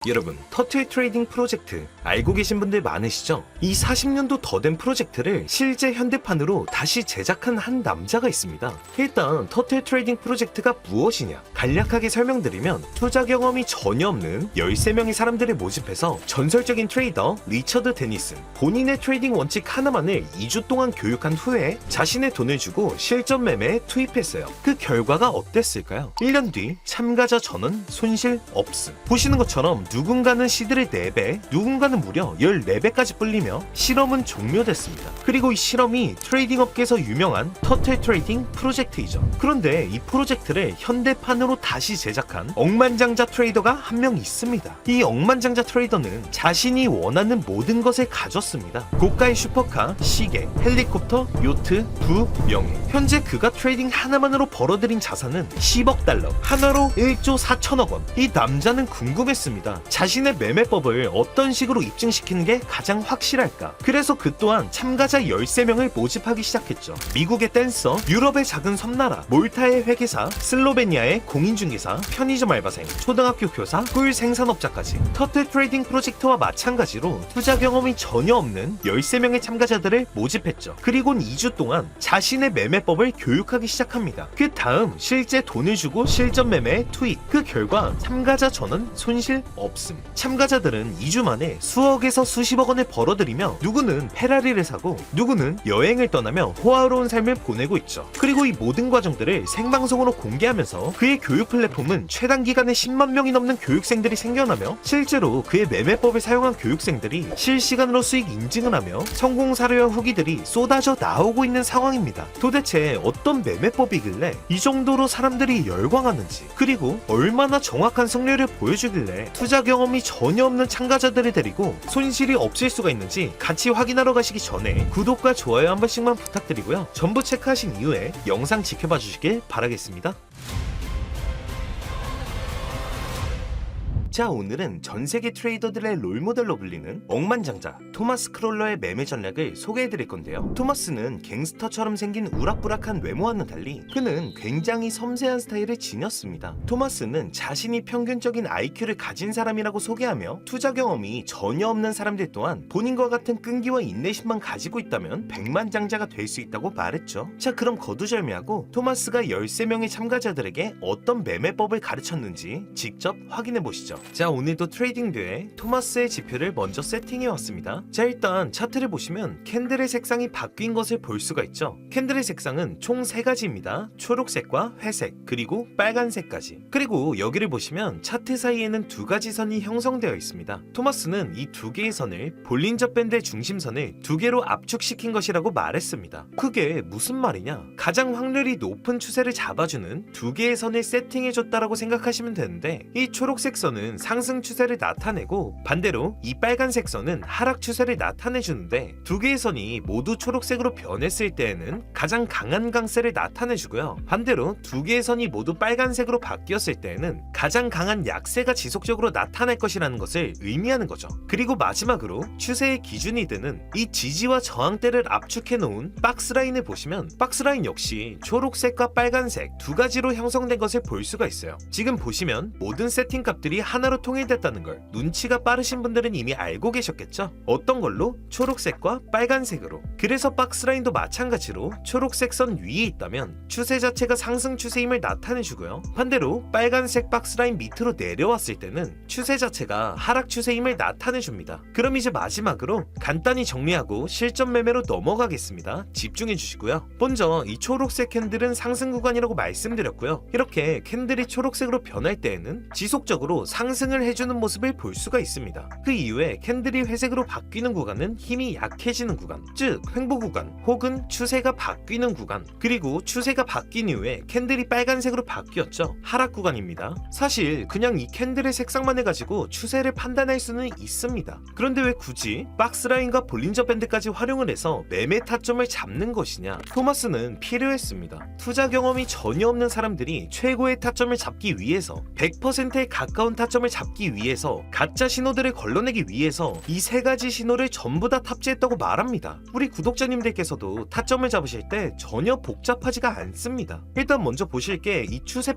여러분, 터틀 트레이딩 프로젝트 알고 계신 분들 많으시죠? 이 40년도 더 된 프로젝트를 실제 현대판으로 다시 제작한 한 남자가 있습니다. 일단 터틀 트레이딩 프로젝트가 무엇이냐 간략하게 설명드리면, 투자 경험이 전혀 없는 13명의 사람들을 모집해서 전설적인 트레이더 리처드 데니슨, 본인의 트레이딩 원칙 하나만을 2주 동안 교육한 후에 자신의 돈을 주고 실전 매매에 투입했어요. 그 결과가 어땠을까요? 1년 뒤 참가자 전원 손실 없음. 보시는 것처럼 누군가는 시드를 4배, 누군가는 무려 14배까지 불리며 실험은 종료됐습니다. 그리고 이 실험이 트레이딩 업계에서 유명한 터틀 트레이딩 프로젝트이죠. 그런데 이 프로젝트를 현대판으로 다시 제작한 억만장자 트레이더가 한 명 있습니다. 이 억만장자 트레이더는 자신이 원하는 모든 것을 가졌습니다. 고가의 슈퍼카, 시계, 헬리콥터, 요트, 부, 명예. 현재 그가 트레이딩 하나만으로 벌어들인 자산은 10억 달러, 하나로 1조 4천억 원. 이 남자는 궁금했습니다. 자신의 매매법을 어떤 식으로 입증시키는 게 가장 확실할까? 그래서 그 또한 참가자 13명을 모집하기 시작했죠. 미국의 댄서, 유럽의 작은 섬나라, 몰타의 회계사, 슬로베니아의 공인중개사, 편의점 알바생, 초등학교 교사, 꿀 생산업자까지. 터틀 트레이딩 프로젝트와 마찬가지로 투자 경험이 전혀 없는 13명의 참가자들을 모집했죠. 그리고는 2주 동안 자신의 매매법을 교육하기 시작합니다. 그 다음 실제 돈을 주고 실전 매매에 투입. 그 결과 참가자 전원 손실 없음. 참가자들은 2주 만에 수억에서 수십억 원을 벌어들이며, 누구는 페라리를 사고 누구는 여행을 떠나며 호화로운 삶을 보내고 있죠. 그리고 이 모든 과정들을 생방송으로 공개하면서 그의 교육 플랫폼은 최단 기간에 10만 명이 넘는 교육생들이 생겨나며, 실제로 그의 매매법을 사용한 교육생들이 실시간으로 수익 인증을 하며 성공 사례와 후기들이 쏟아져 나오고 있는 상황입니다. 도대체 어떤 매매법이길래 이 정도로 사람들이 열광하는지, 그리고 얼마나 정확한 승률을 보여주길래 투자 경험이 전혀 없는 참가자들을 데리고 손실이 없을 수가 있는지 같이 확인하러 가시기 전에 구독과 좋아요 한 번씩만 부탁드리고요. 전부 체크하신 이후에 영상 지켜봐 주시길 바라겠습니다. 자, 오늘은 전세계 트레이더들의 롤모델로 불리는 억만장자 토마스 크롤러의 매매 전략을 소개해드릴 건데요. 토마스는 갱스터처럼 생긴 우락부락한 외모와는 달리 그는 굉장히 섬세한 스타일을 지녔습니다. 토마스는 자신이 평균적인 IQ를 가진 사람이라고 소개하며, 투자 경험이 전혀 없는 사람들 또한 본인과 같은 끈기와 인내심만 가지고 있다면 백만장자가 될 수 있다고 말했죠. 자, 그럼 거두절미하고 토마스가 13명의 참가자들에게 어떤 매매법을 가르쳤는지 직접 확인해보시죠. 자, 오늘도 트레이딩뷰에 토마스의 지표를 먼저 세팅해왔습니다. 자, 일단 차트를 보시면 캔들의 색상이 바뀐 것을 볼 수가 있죠. 캔들의 색상은 총 3가지입니다. 초록색과 회색, 그리고 빨간색까지. 그리고 여기를 보시면 차트 사이에는 2가지 선이 형성되어 있습니다. 토마스는 이 2개의 선을 볼린저 밴드의 중심선을 2개로 압축시킨 것이라고 말했습니다. 그게 무슨 말이냐? 가장 확률이 높은 추세를 잡아주는 2개의 선을 세팅해줬다라고 생각하시면 되는데, 이 초록색 선은 상승 추세를 나타내고 반대로 이 빨간색 선은 하락 추세를 나타내주는데, 2개의 선이 모두 초록색으로 변했을 때에는 가장 강한 강세를 나타내주고요. 반대로 2개의 선이 모두 빨간색으로 바뀌었을 때에는 가장 강한 약세가 지속적으로 나타날 것이라는 것을 의미하는 거죠. 그리고 마지막으로 추세의 기준이 되는 이 지지와 저항대를 압축해 놓은 박스라인을 보시면, 박스라인 역시 초록색과 빨간색 2가지로 형성된 것을 볼 수가 있어요. 지금 보시면 모든 세팅 값들이 하나로 통일됐다는 걸 눈치가 빠르신 분들은 이미 알고 계셨겠죠? 어떤 걸로? 초록색과 빨간색으로. 그래서 박스라인도 마찬가지로 초록색 선 위에 있다면 추세 자체가 상승 추세임을 나타내주고요. 반대로 빨간색 박스라인 밑으로 내려왔을 때는 추세 자체가 하락 추세임을 나타내줍니다. 그럼 이제 마지막으로 간단히 정리하고 실전 매매로 넘어가겠습니다. 집중해 주시고요. 먼저 이 초록색 캔들은 상승 구간이라고 말씀드렸고요. 이렇게 캔들이 초록색으로 변할 때에는 지속적으로 상승을 해주는 모습을 볼 수가 있습니다. 그 이후에 캔들이 회색으로 바뀌는 구간은 힘이 약해지는 구간, 즉 횡보 구간 혹은 추세가 바뀌는 구간, 그리고 추세가 바뀐 이후에 캔들이 빨간색으로 바뀌었죠. 하락 구간입니다. 사실 그냥 이 캔들의 색상만 해가지고 추세를 판단할 수는 있습니다. 그런데 왜 굳이 박스라인과 볼린저 밴드까지 활용을 해서 매매 타점을 잡는 것이냐? 토마스는 필요했습니다. 투자 경험이 전혀 없는 사람들이 최고의 타점을 잡기 위해서 100%에 가까운 타점을 타점을 잡기 위해서 가짜 신호들을 걸러내기 위해서 이 세 가지 신호를 전부 다 탑재했다고 말합니다. 우리 구독자님들께서도 타점을 잡으실 때 전혀 복잡하지가 않습니다. 일단 먼저 보실 게 이 추세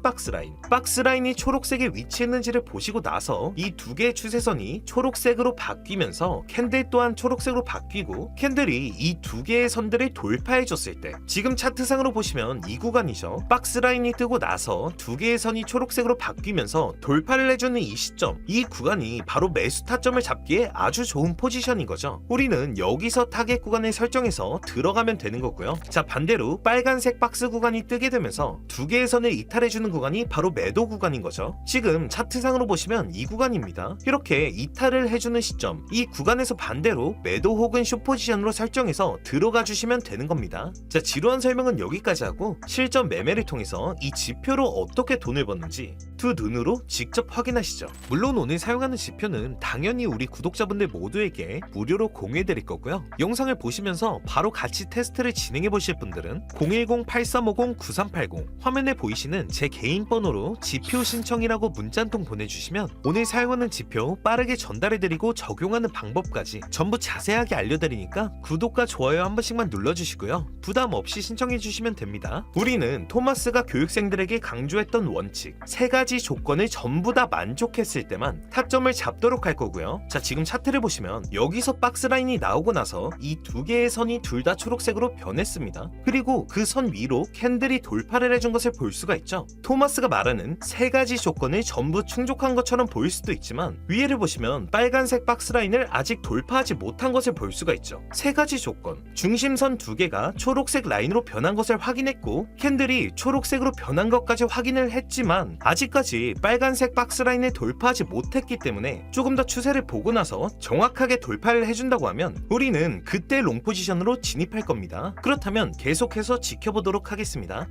박스라인이 초록색에 위치했는지를 보시고 나서 이 두 개의 추세선이 초록색으로 바뀌면서 캔들 또한 초록색으로 바뀌고 캔들이 이 두 개의 선들을 돌파해줬을 때 지금 차트상으로 보시면 이 구간이죠. 박스라인이 뜨고 나서 두 개의 선이 초록색으로 바뀌면서 돌파를 해주는 이 시점, 이 구간이 바로 매수 타점을 잡기에 아주 좋은 포지션인 거죠. 우리는 여기서 타겟 구간을 설정해서 들어가면 되는 거고요. 자, 반대로 빨간색 박스 구간이 뜨게 되면서 두 개의 선을 이탈해주는 구간이 바로 매도 구간인 거죠. 지금 차트상으로 보시면 이 구간입니다. 이렇게 이탈을 해주는 시점, 이 구간에서 반대로 매도 혹은 숏 포지션으로 설정해서 들어가 주시면 되는 겁니다. 자, 지루한 설명은 여기까지 하고 실전 매매를 통해서 이 지표로 어떻게 돈을 버는지 두 눈으로 직접 확인하시죠. 물론 오늘 사용하는 지표는 당연히 우리 구독자분들 모두에게 무료로 공유해 드릴 거고요. 영상을 보시면서 바로 같이 테스트를 진행해 보실 분들은 010-8350-9380 화면에 보이시는 제 개인 번호로 지표 신청이라고 문자 한 통 보내주시면 오늘 사용하는 지표 빠르게 전달해 드리고 적용하는 방법까지 전부 자세하게 알려드리니까 구독과 좋아요 한 번씩만 눌러주시고요. 부담 없이 신청해 주시면 됩니다. 우리는 토마스가 교육생들에게 강조했던 원칙 세 가지 조건을 전부 다 만족했을 때만 타점을 잡도록 할 거고요. 자, 지금 차트를 보시면 여기서 박스라인이 나오고 나서 이 두 개의 선이 둘 다 초록색으로 변했습니다. 그리고 그 선 위로 캔들이 돌파를 해준 것을 볼 수가 있죠. 토마스가 말하는 세 가지 조건을 전부 충족한 것처럼 보일 수도 있지만 위에를 보시면 빨간색 박스라인을 아직 돌파하지 못한 것을 볼 수가 있죠. 세 가지 조건, 중심선 두 개가 초록색 라인으로 변한 것을 확인했고 캔들이 초록색으로 변한 것까지 확인을 했지만 아직까지 빨간색 박스라인을 돌파하지 못했기 때문에 조금 더 추세를 보고 나서 정확하게 돌파를 해준다고 하면 우리는 그때 롱 포지션으로 진입할 겁니다. 그렇다면 계속해서 지켜보도록 하겠습니다.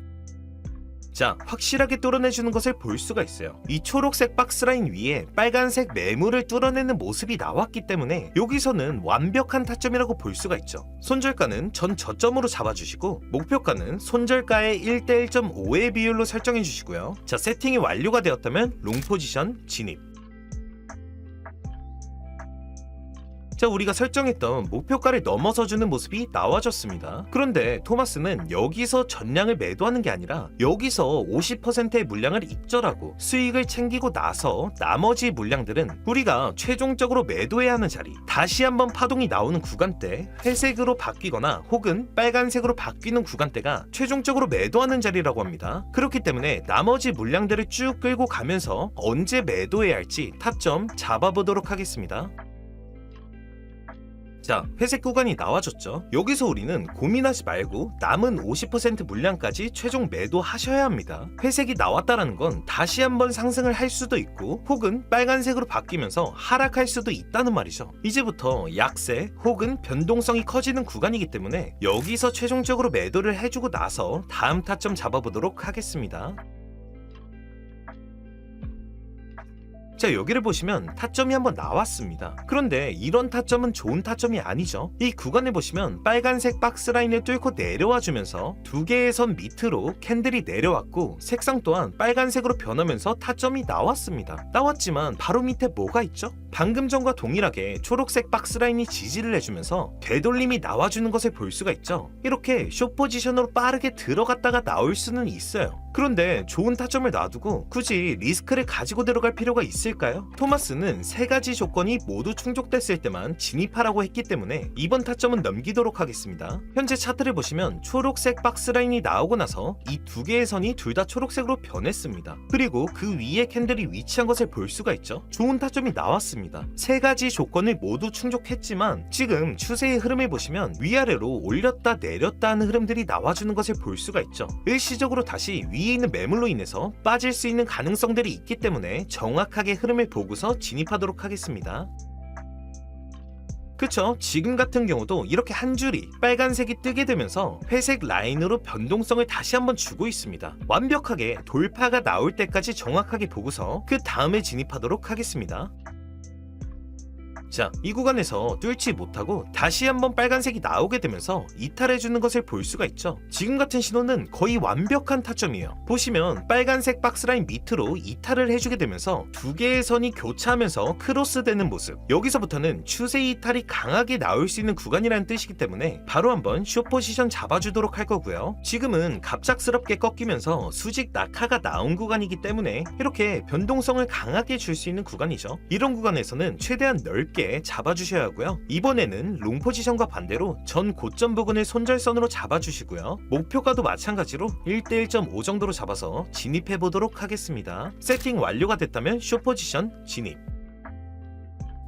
자, 확실하게 뚫어내주는 것을 볼 수가 있어요. 이 초록색 박스라인 위에 빨간색 매물을 뚫어내는 모습이 나왔기 때문에 여기서는 완벽한 타점이라고 볼 수가 있죠. 손절가는 전 저점으로 잡아주시고 목표가는 손절가의 1대 1.5의 비율로 설정해 주시고요. 자, 세팅이 완료가 되었다면 롱 포지션 진입. 자, 우리가 설정했던 목표가를 넘어서주는 모습이 나와줬습니다. 그런데 토마스는 여기서 전량을 매도하는 게 아니라 여기서 50%의 물량을 입절하고 수익을 챙기고 나서 나머지 물량들은 우리가 최종적으로 매도해야 하는 자리, 다시 한번 파동이 나오는 구간대, 회색으로 바뀌거나 혹은 빨간색으로 바뀌는 구간대가 최종적으로 매도하는 자리라고 합니다. 그렇기 때문에 나머지 물량들을 쭉 끌고 가면서 언제 매도해야 할지 타점 잡아보도록 하겠습니다. 자, 회색 구간이 나와줬죠. 여기서 우리는 고민하지 말고 남은 50% 물량까지 최종 매도하셔야 합니다. 회색이 나왔다라는 건 다시 한번 상승을 할 수도 있고 혹은 빨간색으로 바뀌면서 하락할 수도 있다는 말이죠. 이제부터 약세 혹은 변동성이 커지는 구간이기 때문에 여기서 최종적으로 매도를 해주고 나서 다음 타점 잡아보도록 하겠습니다. 자, 여기를 보시면 타점이 한번 나왔습니다. 그런데 이런 타점은 좋은 타점이 아니죠. 이 구간을 보시면 빨간색 박스라인을 뚫고 내려와 주면서 두 개의 선 밑으로 캔들이 내려왔고 색상 또한 빨간색으로 변하면서 타점이 나왔습니다. 나왔지만 바로 밑에 뭐가 있죠? 방금 전과 동일하게 초록색 박스라인이 지지를 해주면서 되돌림이 나와주는 것을 볼 수가 있죠. 이렇게 숏 포지션으로 빠르게 들어갔다가 나올 수는 있어요. 그런데 좋은 타점을 놔두고 굳이 리스크를 가지고 들어갈 필요가 있을까요? 토마스는 세 가지 조건이 모두 충족됐을 때만 진입하라고 했기 때문에 이번 타점은 넘기도록 하겠습니다. 현재 차트를 보시면 초록색 박스라인이 나오고 나서 이 두 개의 선이 둘 다 초록색으로 변했습니다. 그리고 그 위에 캔들이 위치한 것을 볼 수가 있죠. 좋은 타점이 나왔습니다. 세 가지 조건을 모두 충족했지만 지금 추세의 흐름을 보시면 위아래로 올렸다 내렸다 하는 흐름들이 나와주는 것을 볼 수가 있죠. 일시적으로 다시 위에 있는 매물로 인해서 빠질 수 있는 가능성들이 있기 때문에 정확하게 흐름을 보고서 진입하도록 하겠습니다. 그쵸? 지금 같은 경우도 이렇게 한 줄이 빨간색이 뜨게 되면서 회색 라인으로 변동성을 다시 한번 주고 있습니다. 완벽하게 돌파가 나올 때까지 정확하게 보고서 그 다음에 진입하도록 하겠습니다. 자, 이 구간에서 뚫지 못하고 다시 한번 빨간색이 나오게 되면서 이탈해주는 것을 볼 수가 있죠. 지금 같은 신호는 거의 완벽한 타점이에요. 보시면 빨간색 박스라인 밑으로 이탈을 해주게 되면서 두 개의 선이 교차하면서 크로스되는 모습. 여기서부터는 추세 이탈이 강하게 나올 수 있는 구간이라는 뜻이기 때문에 바로 한번 숏 포지션 잡아주도록 할 거고요. 지금은 갑작스럽게 꺾이면서 수직 낙하가 나온 구간이기 때문에 이렇게 변동성을 강하게 줄 수 있는 구간이죠. 이런 구간에서는 최대한 넓게 잡아주셔야 하고요. 이번에는 롱 포지션과 반대로 전 고점 부근을 손절선으로 잡아주시고요. 목표가도 마찬가지로 1대1.5 정도로 잡아서 진입해 보도록 하겠습니다. 세팅 완료가 됐다면 숏 포지션 진입.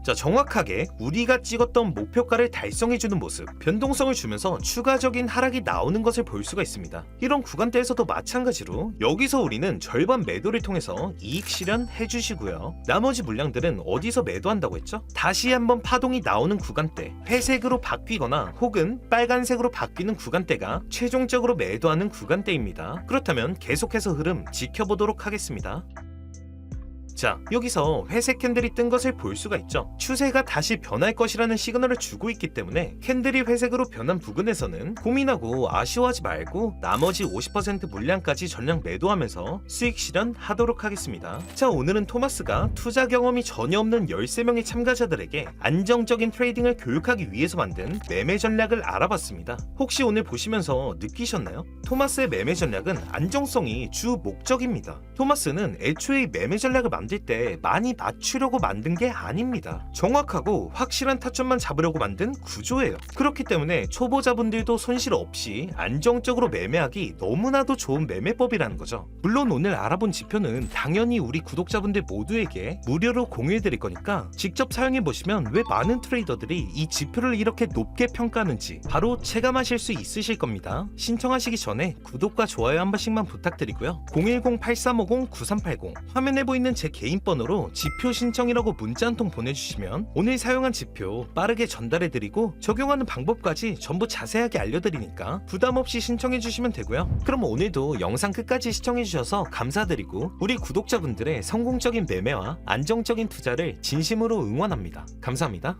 자, 정확하게 우리가 찍었던 목표가를 달성해주는 모습, 변동성을 주면서 추가적인 하락이 나오는 것을 볼 수가 있습니다. 이런 구간대에서도 마찬가지로 여기서 우리는 절반 매도를 통해서 이익 실현해 주시고요. 나머지 물량들은 어디서 매도한다고 했죠? 다시 한번 파동이 나오는 구간대, 회색으로 바뀌거나 혹은 빨간색으로 바뀌는 구간대가 최종적으로 매도하는 구간대입니다. 그렇다면 계속해서 흐름 지켜보도록 하겠습니다. 자, 여기서 회색 캔들이 뜬 것을 볼 수가 있죠. 추세가 다시 변할 것이라는 시그널을 주고 있기 때문에 캔들이 회색으로 변한 부근에서는 고민하고 아쉬워하지 말고 나머지 50% 물량까지 전량 매도하면서 수익 실현하도록 하겠습니다. 자, 오늘은 토마스가 투자 경험이 전혀 없는 13명의 참가자들에게 안정적인 트레이딩을 교육하기 위해서 만든 매매 전략을 알아봤습니다. 혹시 오늘 보시면서 느끼셨나요? 토마스의 매매 전략은 안정성이 주 목적입니다. 토마스는 애초에 매매 전략을 만들 때 많이 맞추려고 만든 게 아닙니다. 정확하고 확실한 타점만 잡으려고 만든 구조예요. 그렇기 때문에 초보자분들도 손실 없이 안정적으로 매매하기 너무나도 좋은 매매법이라는 거죠. 물론 오늘 알아본 지표는 당연히 우리 구독자분들 모두에게 무료로 공유해드릴 거니까 직접 사용해보시면 왜 많은 트레이더들이 이 지표를 이렇게 높게 평가하는지 바로 체감하실 수 있으실 겁니다. 신청하시기 전에 구독과 좋아요 한 번씩만 부탁드리고요. 010-8350-9380 화면에 보이는 제 개인 번호로 지표 신청이라고 문자 한 통 보내주시면 오늘 사용한 지표 빠르게 전달해드리고 적용하는 방법까지 전부 자세하게 알려드리니까 부담없이 신청해주시면 되고요. 그럼 오늘도 영상 끝까지 시청해주셔서 감사드리고 우리 구독자분들의 성공적인 매매와 안정적인 투자를 진심으로 응원합니다. 감사합니다.